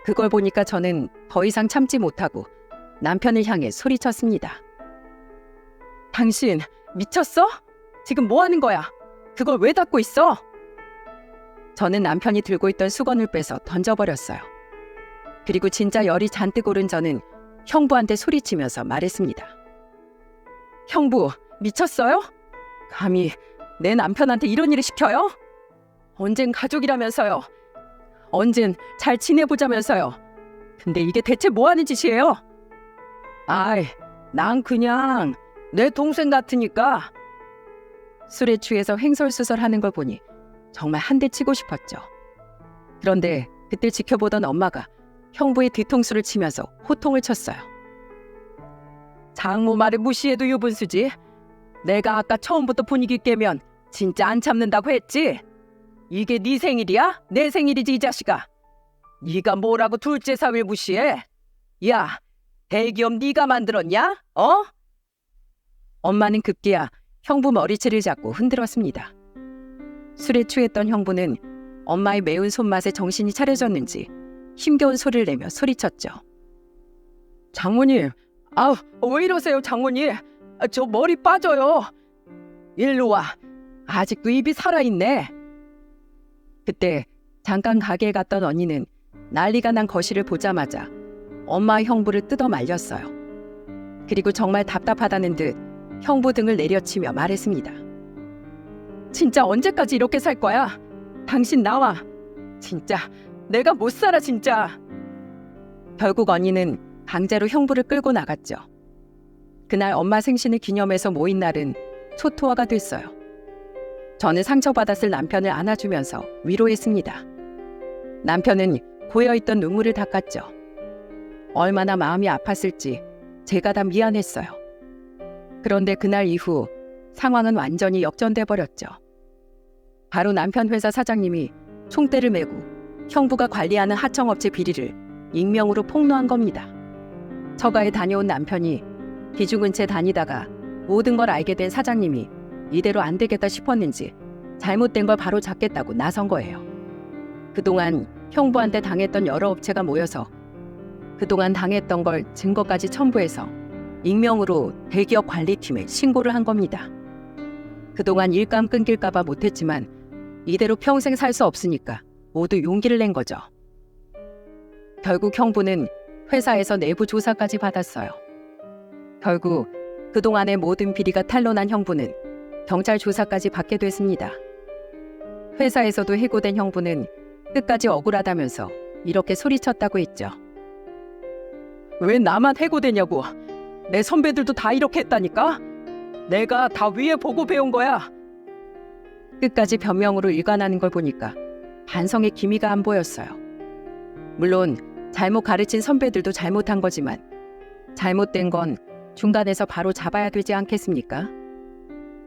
그걸 보니까 저는 더 이상 참지 못하고 남편을 향해 소리쳤습니다. 당신 미쳤어? 지금 뭐 하는 거야? 그걸 왜 닫고 있어? 저는 남편이 들고 있던 수건을 빼서 던져버렸어요. 그리고 진짜 열이 잔뜩 오른 저는 형부한테 소리치면서 말했습니다. 형부, 미쳤어요? 감히 내 남편한테 이런 일을 시켜요? 언젠 가족이라면서요. 언젠 잘 지내보자면서요. 근데 이게 대체 뭐 하는 짓이에요? 아이, 난 그냥 내 동생 같으니까. 술에 취해서 횡설수설하는 걸 보니 정말 한 대 치고 싶었죠. 그런데 그때 지켜보던 엄마가 형부의 뒤통수를 치면서 호통을 쳤어요. 장모 말을 무시해도 유분수지. 내가 아까 처음부터 분위기 깨면 진짜 안 참는다고 했지. 이게 네 생일이야? 내 생일이지 이 자식아. 네가 뭐라고 둘째 사위를 무시해? 야, 대기업 네가 만들었냐? 어? 엄마는 급기야 형부 머리채를 잡고 흔들었습니다. 술에 취했던 형부는 엄마의 매운 손맛에 정신이 차려졌는지 힘겨운 소리를 내며 소리쳤죠. 장모님, 왜 이러세요 장모님? 저 머리 빠져요. 일로 와. 아직도 입이 살아있네. 그때 잠깐 가게에 갔던 언니는 난리가 난 거실을 보자마자 엄마의 형부를 뜯어 말렸어요. 그리고 정말 답답하다는 듯 형부 등을 내려치며 말했습니다. 진짜 언제까지 이렇게 살 거야? 당신 나와. 진짜 내가 못 살아 진짜. 결국 언니는 강제로 형부를 끌고 나갔죠. 그날 엄마 생신을 기념해서 모인 날은 초토화가 됐어요. 저는 상처받았을 남편을 안아주면서 위로했습니다. 남편은 고여있던 눈물을 닦았죠. 얼마나 마음이 아팠을지 제가 다 미안했어요. 그런데 그날 이후 상황은 완전히 역전돼 버렸죠. 바로 남편 회사 사장님이 총대를 메고 형부가 관리하는 하청업체 비리를 익명으로 폭로한 겁니다. 처가에 다녀온 남편이 기죽은 채 다니다가 모든 걸 알게 된 사장님이 이대로 안 되겠다 싶었는지 잘못된 걸 바로 잡겠다고 나선 거예요. 그동안 형부한테 당했던 여러 업체가 모여서 그동안 당했던 걸 증거까지 첨부해서 익명으로 대기업 관리팀에 신고를 한 겁니다. 그동안 일감 끊길까봐 못했지만 이대로 평생 살 수 없으니까 모두 용기를 낸 거죠. 결국 형부는 회사에서 내부 조사까지 받았어요. 결국 그동안의 모든 비리가 탄로난 형부는 경찰 조사까지 받게 됐습니다. 회사에서도 해고된 형부는 끝까지 억울하다면서 이렇게 소리쳤다고 했죠. 왜 나만 해고되냐고. 내 선배들도 다 이렇게 했다니까. 내가 다 위에 보고 배운 거야. 끝까지 변명으로 일관하는 걸 보니까 반성의 기미가 안 보였어요. 물론 잘못 가르친 선배들도 잘못한 거지만 잘못된 건 중간에서 바로 잡아야 되지 않겠습니까?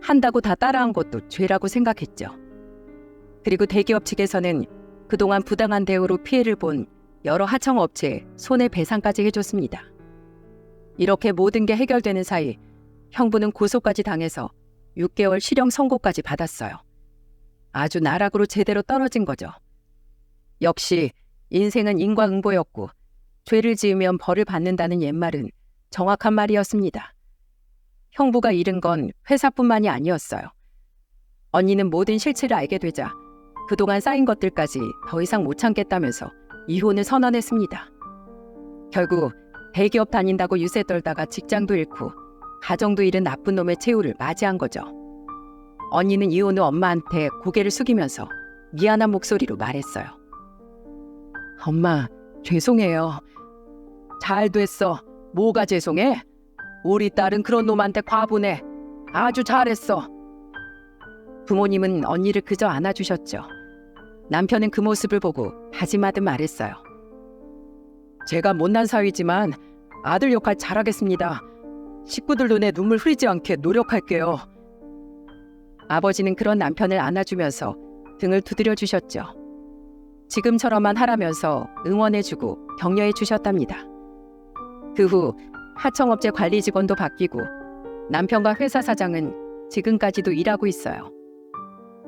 한다고 다 따라한 것도 죄라고 생각했죠. 그리고 대기업 측에서는 그동안 부당한 대우로 피해를 본 여러 하청업체에 손해배상까지 해줬습니다. 이렇게 모든 게 해결되는 사이 형부는 고소까지 당해서 6개월 실형 선고까지 받았어요. 아주 나락으로 제대로 떨어진 거죠. 역시 인생은 인과응보였고 죄를 지으면 벌을 받는다는 옛말은 정확한 말이었습니다. 형부가 잃은 건 회사뿐만이 아니었어요. 언니는 모든 실체를 알게 되자 그동안 쌓인 것들까지 더 이상 못 참겠다면서 이혼을 선언했습니다. 결국 대기업 다닌다고 유세 떨다가 직장도 잃고 가정도 잃은 나쁜 놈의 최후를 맞이한 거죠. 언니는 이혼 후 엄마한테 고개를 숙이면서 미안한 목소리로 말했어요. 엄마, 죄송해요. 잘 됐어. 뭐가 죄송해? 우리 딸은 그런 놈한테 과분해. 아주 잘했어. 부모님은 언니를 그저 안아주셨죠. 남편은 그 모습을 보고 다짐하듯 말했어요. 제가 못난 사위지만 아들 역할 잘하겠습니다. 식구들 눈에 눈물 흐리지 않게 노력할게요. 아버지는 그런 남편을 안아주면서 등을 두드려 주셨죠. 지금처럼만 하라면서 응원해주고 격려해 주셨답니다. 그 후 하청업체 관리 직원도 바뀌고 남편과 회사 사장은 지금까지도 일하고 있어요.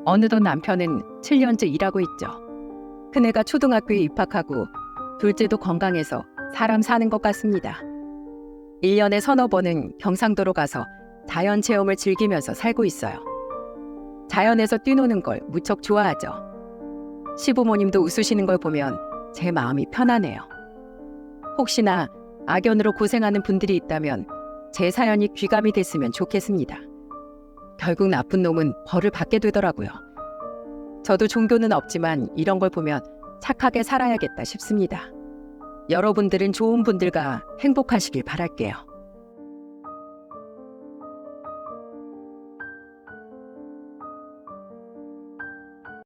어느덧 남편은 7년째 일하고 있죠. 큰애가 초등학교에 입학하고 둘째도 건강해서 사람 사는 것 같습니다. 1년에 서너 번은 경상도로 가서 자연 체험을 즐기면서 살고 있어요. 자연에서 뛰노는 걸 무척 좋아하죠. 시부모님도 웃으시는 걸 보면 제 마음이 편하네요. 혹시나 악연으로 고생하는 분들이 있다면 제 사연이 귀감이 됐으면 좋겠습니다. 결국 나쁜 놈은 벌을 받게 되더라고요. 저도 종교는 없지만 이런 걸 보면 착하게 살아야겠다 싶습니다. 여러분들은 좋은 분들과 행복하시길 바랄게요.